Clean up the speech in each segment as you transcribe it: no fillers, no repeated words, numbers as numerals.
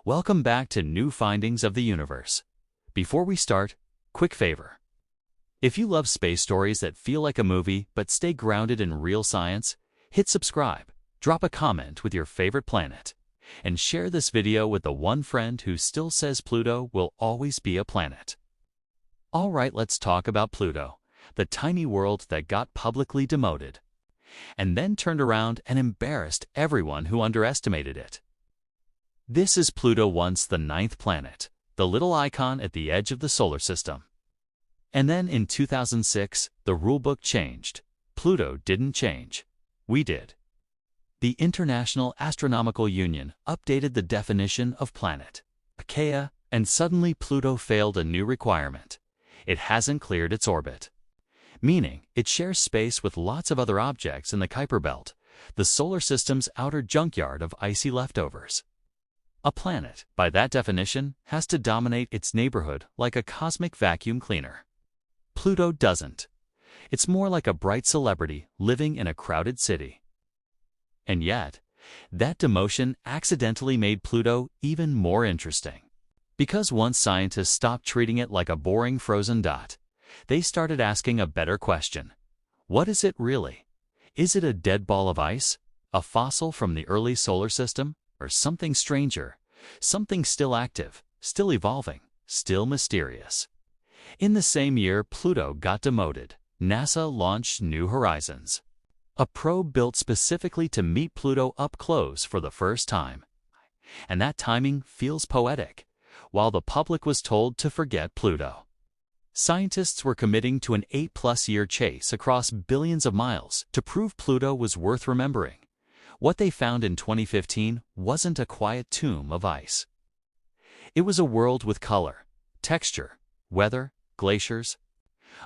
Welcome back to New Findings of the Universe. Before we start, quick favor. If you love space stories that feel like a movie but stay grounded in real science, hit subscribe, drop a comment with your favorite planet, and share this video with the one friend who still says Pluto will always be a planet. All right, let's talk about Pluto, the tiny world that got publicly demoted, and then turned around and embarrassed everyone who underestimated it. This is Pluto, once the ninth planet, the little icon at the edge of the solar system. And then in 2006, the rulebook changed. Pluto didn't change. We did. The International Astronomical Union updated the definition of planet, Achaea, and suddenly Pluto failed a new requirement. It hasn't cleared its orbit. Meaning, it shares space with lots of other objects in the Kuiper Belt, the solar system's outer junkyard of icy leftovers. A planet, by that definition, has to dominate its neighborhood like a cosmic vacuum cleaner. Pluto doesn't. It's more like a bright celebrity living in a crowded city. And yet, that demotion accidentally made Pluto even more interesting. Because once scientists stopped treating it like a boring frozen dot, they started asking a better question. What is it really? Is it a dead ball of ice? A fossil from the early solar system? Or something stranger, something still active, still evolving, still mysterious? In the same year Pluto got demoted, NASA launched New Horizons, a probe built specifically to meet Pluto up close for the first time. And that timing feels poetic, while the public was told to forget Pluto. Scientists were committing to an 8-plus-year chase across billions of miles to prove Pluto was worth remembering. What they found in 2015 wasn't a quiet tomb of ice. It was a world with color, texture, weather, glaciers,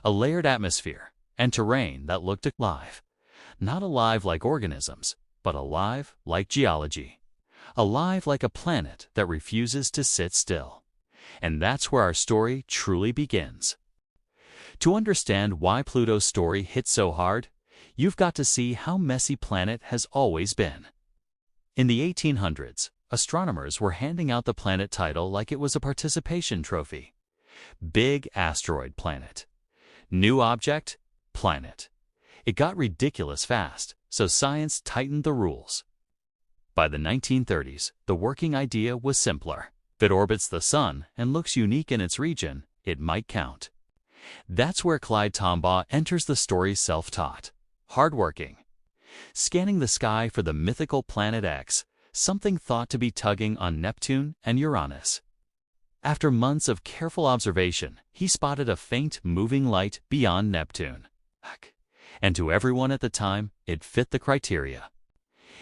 a layered atmosphere, and terrain that looked alive. Not alive like organisms, but alive like geology. Alive like a planet that refuses to sit still. And that's where our story truly begins. To understand why Pluto's story hit so hard, you've got to see how messy planet has always been. In the 1800s, astronomers were handing out the planet title like it was a participation trophy. Big asteroid planet. New object, planet. It got ridiculous fast, so science tightened the rules. By the 1930s, the working idea was simpler. If it orbits the sun and looks unique in its region, it might count. That's where Clyde Tombaugh enters the story, self-taught, hardworking, scanning the sky for the mythical planet X, something thought to be tugging on Neptune and Uranus. After months of careful observation, he spotted a faint moving light beyond Neptune. And to everyone at the time, it fit the criteria.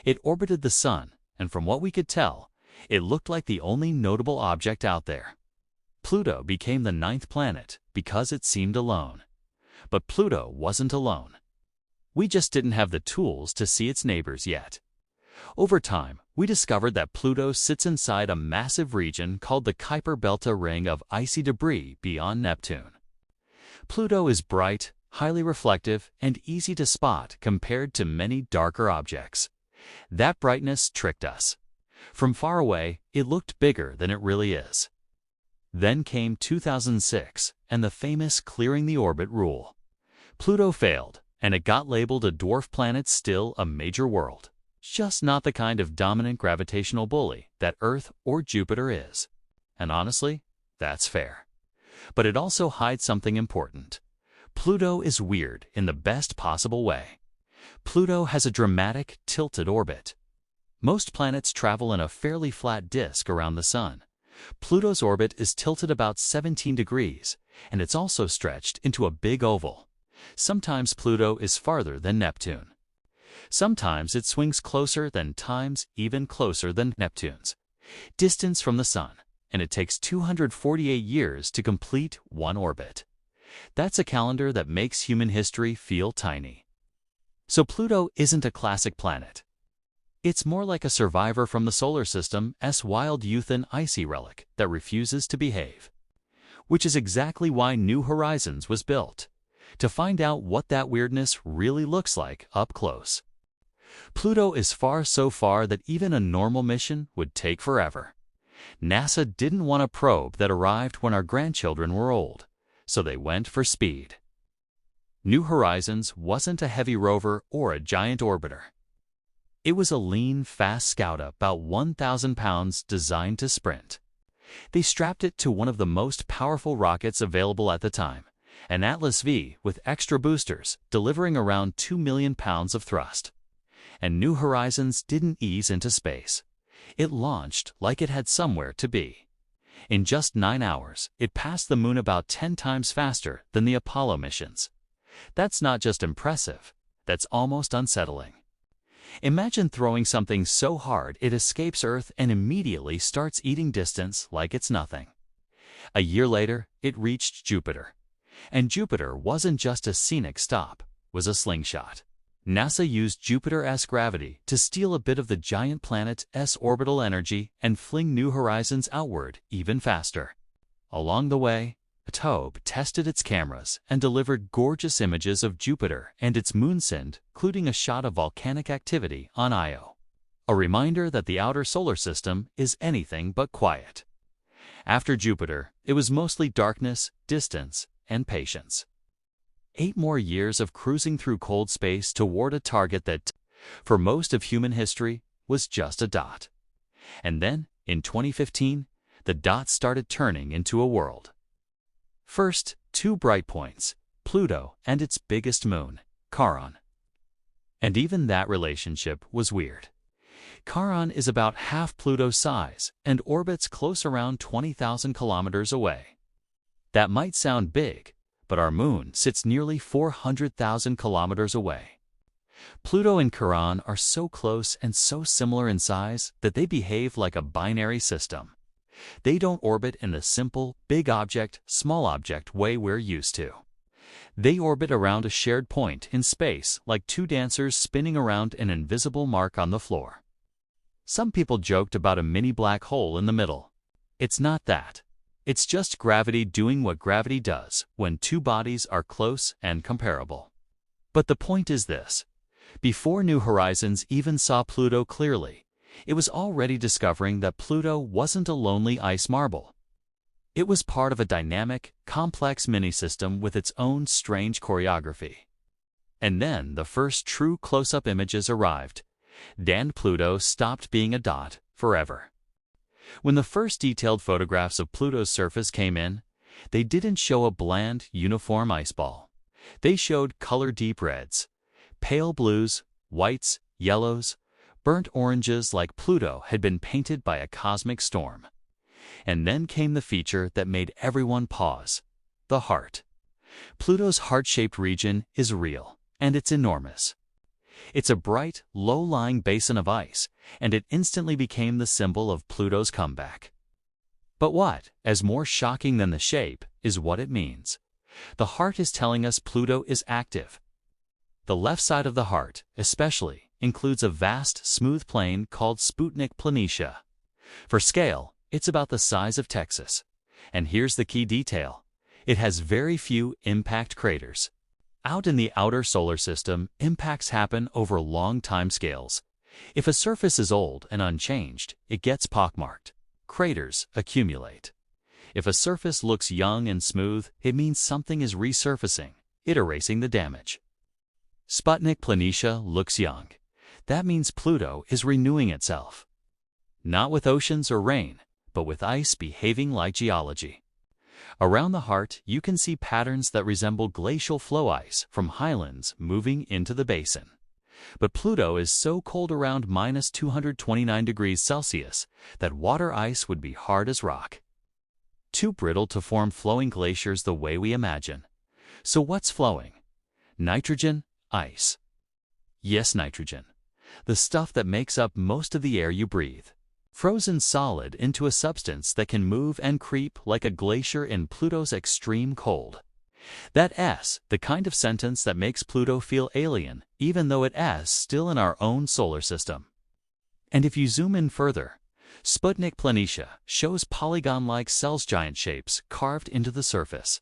It orbited the sun, and from what we could tell, it looked like the only notable object out there. Pluto became the ninth planet because it seemed alone. But Pluto wasn't alone. We just didn't have the tools to see its neighbors yet. Over time, we discovered that Pluto sits inside a massive region called the Kuiper Belt, a ring of icy debris beyond Neptune. Pluto is bright, highly reflective, and easy to spot compared to many darker objects. That brightness tricked us. From far away, it looked bigger than it really is. Then came 2006 and the famous clearing the orbit rule. Pluto failed, and it got labeled a dwarf planet, still a major world. Just not the kind of dominant gravitational bully that Earth or Jupiter is. And honestly, that's fair. But it also hides something important. Pluto is weird in the best possible way. Pluto has a dramatic, tilted orbit. Most planets travel in a fairly flat disk around the sun. Pluto's orbit is tilted about 17 degrees, and it's also stretched into a big oval. Sometimes Pluto is farther than Neptune. Sometimes it swings closer than times, even closer than Neptune's distance from the sun, and it takes 248 years to complete one orbit. That's a calendar that makes human history feel tiny. So Pluto isn't a classic planet. It's more like a survivor from the solar system's wild youth, an icy relic that refuses to behave. Which is exactly why New Horizons was built, to find out what that weirdness really looks like up close. Pluto is far, so far that even a normal mission would take forever. NASA didn't want a probe that arrived when our grandchildren were old, so they went for speed. New Horizons wasn't a heavy rover or a giant orbiter. It was a lean, fast scout about 1,000 pounds designed to sprint. They strapped it to one of the most powerful rockets available at the time, an Atlas V with extra boosters delivering around 2 million pounds of thrust. And New Horizons didn't ease into space. It launched like it had somewhere to be. In just 9 hours, it passed the moon about 10 times faster than the Apollo missions. That's not just impressive, that's almost unsettling. Imagine throwing something so hard it escapes Earth and immediately starts eating distance like it's nothing. A year later, it reached Jupiter. And Jupiter wasn't just a scenic stop, it was a slingshot. NASA used Jupiter's gravity to steal a bit of the giant planet's orbital energy and fling New Horizons outward even faster. Along the way, Tobe tested its cameras and delivered gorgeous images of Jupiter and its moonset, including a shot of volcanic activity on Io. A reminder that the outer solar system is anything but quiet. After Jupiter, it was mostly darkness, distance, and patience. 8 more years of cruising through cold space toward a target that, for most of human history, was just a dot. And then, in 2015, the dot started turning into a world. First, 2 bright points, Pluto and its biggest moon, Charon. And even that relationship was weird. Charon is about half Pluto's size and orbits close around 20,000 kilometers away. That might sound big, but our moon sits nearly 400,000 kilometers away. Pluto and Charon are so close and so similar in size that they behave like a binary system. They don't orbit in the simple, big object, small object way we're used to. They orbit around a shared point in space like 2 dancers spinning around an invisible mark on the floor. Some people joked about a mini black hole in the middle. It's not that. It's just gravity doing what gravity does when 2 bodies are close and comparable. But the point is this. Before New Horizons even saw Pluto clearly, it was already discovering that Pluto wasn't a lonely ice marble. It was part of a dynamic, complex mini-system with its own strange choreography. And then the first true close-up images arrived. Then Pluto stopped being a dot forever. When the first detailed photographs of Pluto's surface came in, they didn't show a bland, uniform ice ball. They showed color-deep reds, pale blues, whites, yellows, burnt oranges like Pluto had been painted by a cosmic storm. And then came the feature that made everyone pause, the heart. Pluto's heart-shaped region is real, and it's enormous. It's a bright, low-lying basin of ice, and it instantly became the symbol of Pluto's comeback. But what, as more shocking than the shape, is what it means. The heart is telling us Pluto is active. The left side of the heart, especially, includes a vast, smooth plain called Sputnik Planitia. For scale, it's about the size of Texas. And here's the key detail. It has very few impact craters. Out in the outer solar system, impacts happen over long time scales. If a surface is old and unchanged, it gets pockmarked. Craters accumulate. If a surface looks young and smooth, it means something is resurfacing, it erasing the damage. Sputnik Planitia looks young. That means Pluto is renewing itself. Not with oceans or rain, but with ice behaving like geology. Around the heart, you can see patterns that resemble glacial flow ice from highlands moving into the basin. But Pluto is so cold around minus 229 degrees Celsius that water ice would be hard as rock. Too brittle to form flowing glaciers the way we imagine. So what's flowing? Nitrogen, ice. Yes, nitrogen. The stuff that makes up most of the air you breathe. Frozen solid into a substance that can move and creep like a glacier in Pluto's extreme cold. That S, the kind of sentence that makes Pluto feel alien, even though it is still in our own solar system. And if you zoom in further, Sputnik Planitia shows polygon-like cells giant shapes carved into the surface.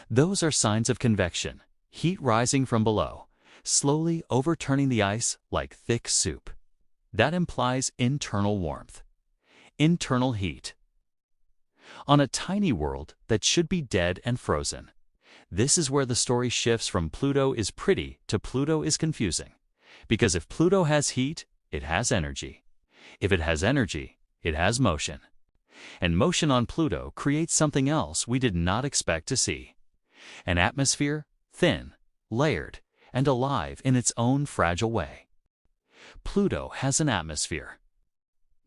Those are signs of convection, heat rising from below, slowly overturning the ice like thick soup. That implies internal warmth. Internal heat. On a tiny world that should be dead and frozen, this is where the story shifts from Pluto is pretty to Pluto is confusing. Because if Pluto has heat, it has energy. If it has energy, it has motion. And motion on Pluto creates something else we did not expect to see. An atmosphere, thin, layered, and alive in its own fragile way. Pluto has an atmosphere.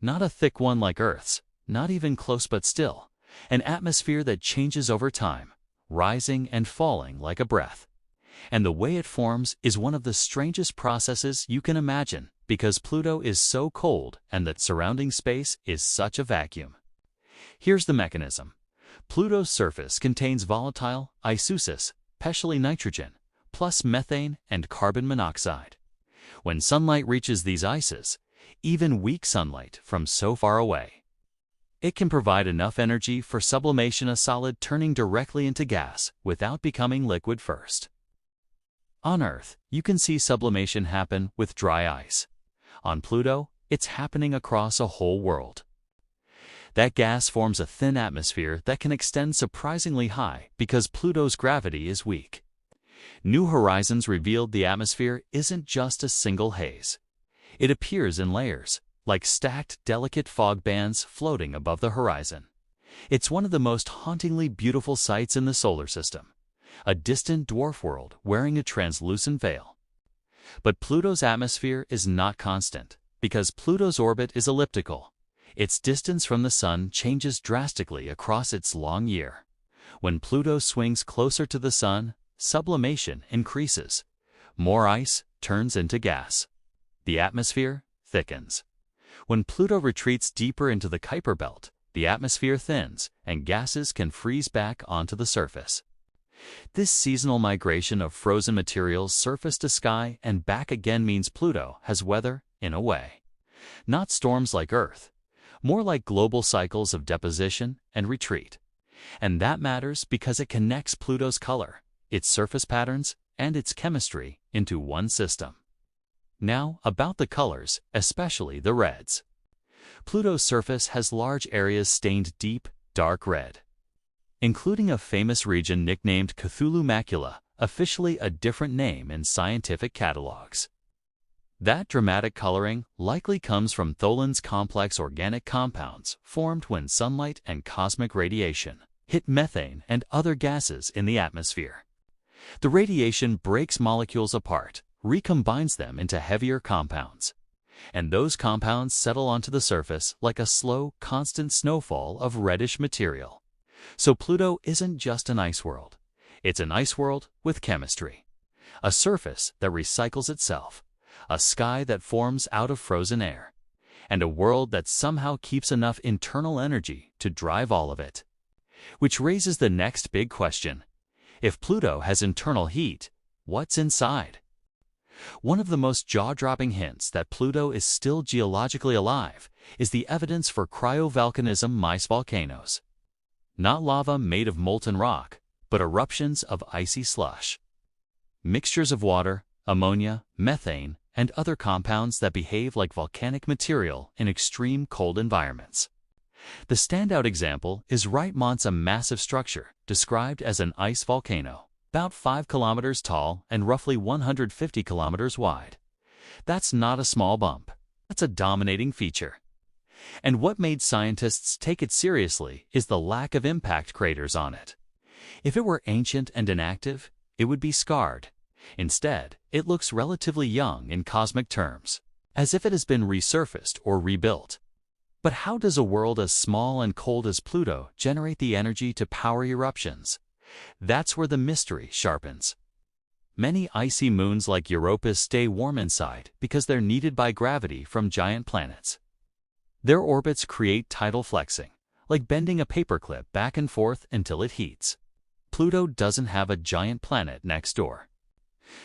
Not a thick one like Earth's, not even close but still. An atmosphere that changes over time, rising and falling like a breath. And the way it forms is one of the strangest processes you can imagine because Pluto is so cold and that surrounding space is such a vacuum. Here's the mechanism. Pluto's surface contains volatile, isoocous, especially nitrogen, plus methane and carbon monoxide. When sunlight reaches these ices, even weak sunlight from so far away, it can provide enough energy for sublimation, a solid turning directly into gas without becoming liquid first. On Earth, you can see sublimation happen with dry ice. On Pluto, it's happening across a whole world. That gas forms a thin atmosphere that can extend surprisingly high because Pluto's gravity is weak. New Horizons revealed the atmosphere isn't just a single haze. It appears in layers, like stacked, delicate fog bands floating above the horizon. It's one of the most hauntingly beautiful sights in the solar system, a distant dwarf world wearing a translucent veil. But Pluto's atmosphere is not constant, because Pluto's orbit is elliptical. Its distance from the Sun changes drastically across its long year. When Pluto swings closer to the Sun, sublimation increases. More ice turns into gas. The atmosphere thickens. When Pluto retreats deeper into the Kuiper Belt, the atmosphere thins and gases can freeze back onto the surface. This seasonal migration of frozen materials surface to sky and back again means Pluto has weather in a way. Not storms like Earth, more like global cycles of deposition and retreat. And that matters because it connects Pluto's color, its surface patterns, and its chemistry into one system. Now, about the colors, especially the reds. Pluto's surface has large areas stained deep, dark red, including a famous region nicknamed Cthulhu Macula, officially a different name in scientific catalogs. That dramatic coloring likely comes from tholins, complex organic compounds formed when sunlight and cosmic radiation hit methane and other gases in the atmosphere. The radiation breaks molecules apart, recombines them into heavier compounds, and those compounds settle onto the surface like a slow, constant snowfall of reddish material. So Pluto isn't just an ice world. It's an ice world with chemistry, a surface that recycles itself, a sky that forms out of frozen air, and a world that somehow keeps enough internal energy to drive all of it. Which raises the next big question. If Pluto has internal heat, what's inside? One of the most jaw-dropping hints that Pluto is still geologically alive is the evidence for cryovolcanism, ice volcanoes. Not lava made of molten rock, but eruptions of icy slush. Mixtures of water, ammonia, methane, and other compounds that behave like volcanic material in extreme cold environments. The standout example is Wright Mons, a massive structure described as an ice volcano, about 5 kilometers tall and roughly 150 kilometers wide. That's not a small bump. That's a dominating feature. And what made scientists take it seriously is the lack of impact craters on it. If it were ancient and inactive, it would be scarred. Instead, it looks relatively young in cosmic terms, as if it has been resurfaced or rebuilt. But how does a world as small and cold as Pluto generate the energy to power eruptions? That's where the mystery sharpens. Many icy moons like Europa stay warm inside because they're needed by gravity from giant planets. Their orbits create tidal flexing, like bending a paperclip back and forth until it heats. Pluto doesn't have a giant planet next door.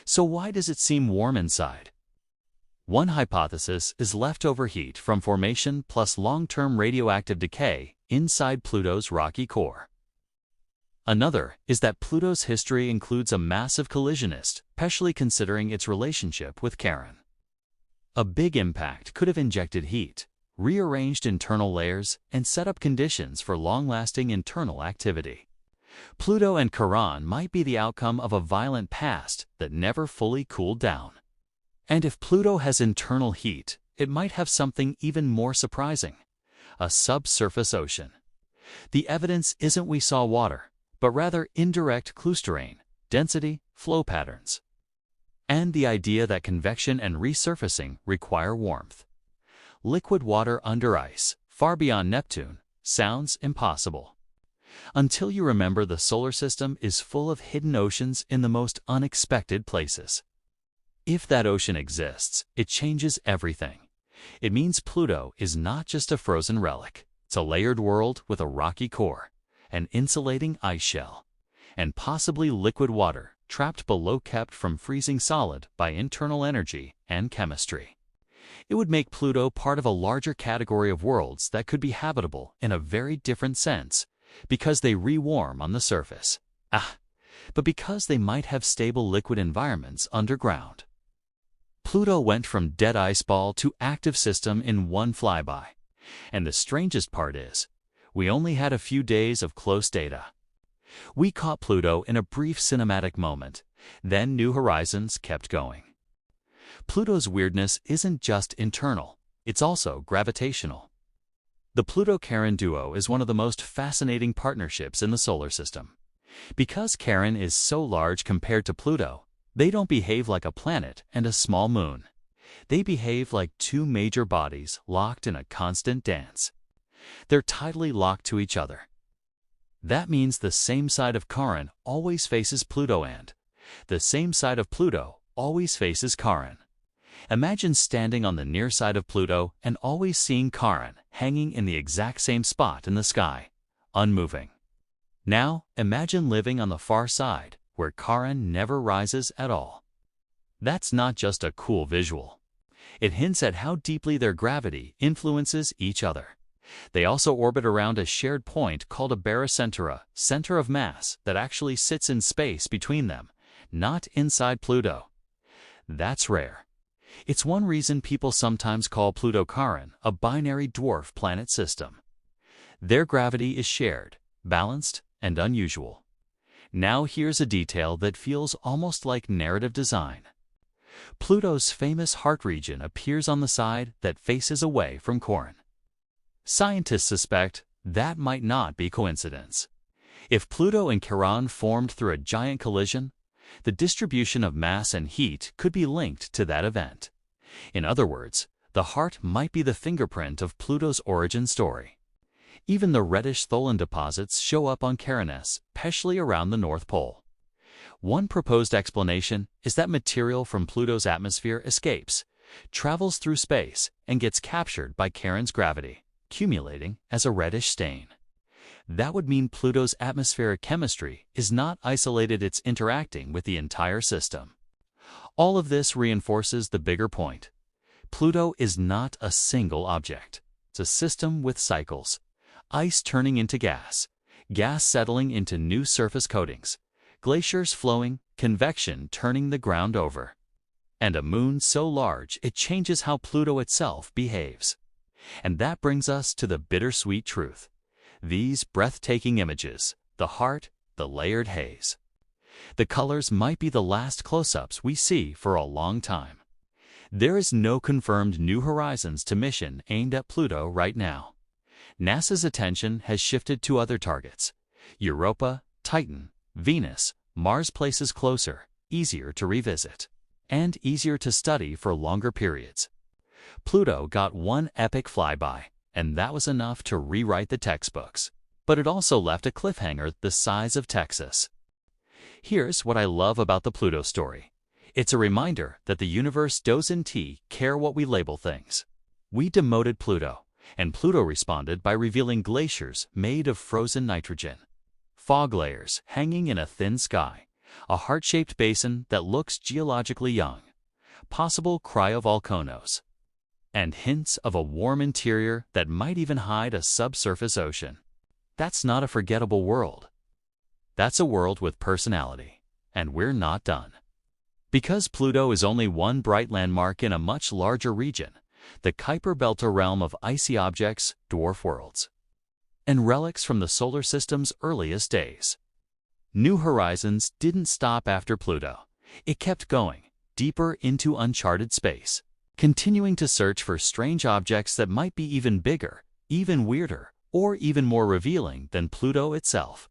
So why does it seem warm inside? One hypothesis is leftover heat from formation plus long-term radioactive decay inside Pluto's rocky core. Another is that Pluto's history includes a massive collisionist, especially considering its relationship with Charon. A big impact could have injected heat, rearranged internal layers, and set up conditions for long-lasting internal activity. Pluto and Charon might be the outcome of a violent past that never fully cooled down. And if Pluto has internal heat, it might have something even more surprising: a subsurface ocean. The evidence isn't we saw water, but rather indirect clusterane, density, flow patterns, and the idea that convection and resurfacing require warmth. Liquid water under ice, far beyond Neptune, sounds impossible. Until you remember the solar system is full of hidden oceans in the most unexpected places. If that ocean exists, it changes everything. It means Pluto is not just a frozen relic. It's a layered world with a rocky core, an insulating ice shell, and possibly liquid water trapped below, kept from freezing solid by internal energy and chemistry. It would make Pluto part of a larger category of worlds that could be habitable in a very different sense, because they re-warm on the surface. But because they might have stable liquid environments underground. Pluto went from dead ice ball to active system in one flyby. And the strangest part is, we only had a few days of close data. We caught Pluto in a brief cinematic moment, then New Horizons kept going. Pluto's weirdness isn't just internal, it's also gravitational. The Pluto-Charon duo is one of the most fascinating partnerships in the solar system. Because Charon is so large compared to Pluto, they don't behave like a planet and a small moon. They behave like two major bodies locked in a constant dance. They're tidally locked to each other. That means the same side of Charon always faces Pluto, and the same side of Pluto always faces Charon. Imagine standing on the near side of Pluto and always seeing Charon hanging in the exact same spot in the sky, unmoving. Now, imagine living on the far side, where Charon never rises at all. That's not just a cool visual. It hints at how deeply their gravity influences each other. They also orbit around a shared point called a barycenter, center of mass, that actually sits in space between them, not inside Pluto. That's rare. It's one reason people sometimes call Pluto-Charon a binary dwarf planet system. Their gravity is shared, balanced, and unusual. Now here's a detail that feels almost like narrative design. Pluto's famous heart region appears on the side that faces away from Charon. Scientists suspect that might not be coincidence. If Pluto and Charon formed through a giant collision, the distribution of mass and heat could be linked to that event. In other words, the heart might be the fingerprint of Pluto's origin story. Even the reddish tholin deposits show up on Charon, especially around the North Pole. One proposed explanation is that material from Pluto's atmosphere escapes, travels through space, and gets captured by Charon's gravity, accumulating as a reddish stain. That would mean Pluto's atmospheric chemistry is not isolated, it's interacting with the entire system. All of this reinforces the bigger point. Pluto is not a single object. It's a system with cycles. Ice turning into gas, gas settling into new surface coatings, glaciers flowing, convection turning the ground over. And a moon so large it changes how Pluto itself behaves. And that brings us to the bittersweet truth. These breathtaking images, the heart, the layered haze. The colors might be the last close-ups we see for a long time. There is no confirmed New Horizons to mission aimed at Pluto right now. NASA's attention has shifted to other targets: Europa, Titan, Venus, Mars, places closer, easier to revisit, and easier to study for longer periods. Pluto got one epic flyby, and that was enough to rewrite the textbooks. But it also left a cliffhanger the size of Texas. Here's what I love about the Pluto story. It's a reminder that the universe doesn't care what we label things. We demoted Pluto, and Pluto responded by revealing glaciers made of frozen nitrogen, fog layers hanging in a thin sky, a heart-shaped basin that looks geologically young, possible cryovolcanoes, and hints of a warm interior that might even hide a subsurface ocean. That's not a forgettable world. That's a world with personality, and we're not done. Because Pluto is only one bright landmark in a much larger region, the Kuiper Belt, a realm of icy objects, dwarf worlds, and relics from the solar system's earliest days. New Horizons didn't stop after Pluto. It kept going, deeper into uncharted space, continuing to search for strange objects that might be even bigger, even weirder, or even more revealing than Pluto itself.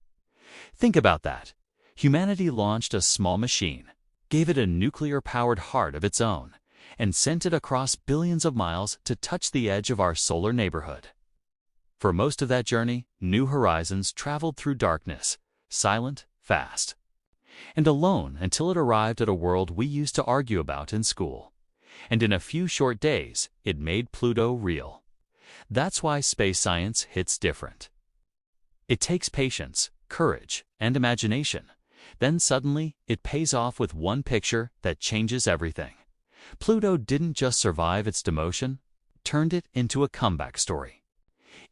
Think about that. Humanity launched a small machine, gave it a nuclear-powered heart of its own, and sent it across billions of miles to touch the edge of our solar neighborhood. For most of that journey, New Horizons traveled through darkness, silent, fast, and alone until it arrived at a world we used to argue about in school. And in a few short days, it made Pluto real. That's why space science hits different. It takes patience, courage, and imagination. Then suddenly, it pays off with one picture that changes everything. Pluto didn't just survive its demotion, turned it into a comeback story.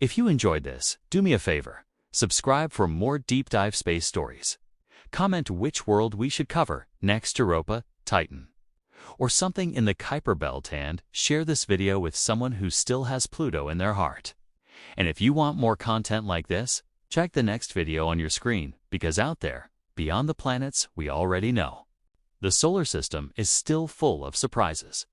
If you enjoyed this, do me a favor. Subscribe for more deep dive space stories. Comment which world we should cover next: Europa, Titan, or something in the Kuiper Belt, and share this video with someone who still has Pluto in their heart. And if you want more content like this, check the next video on your screen, because out there, beyond the planets we already know, the solar system is still full of surprises.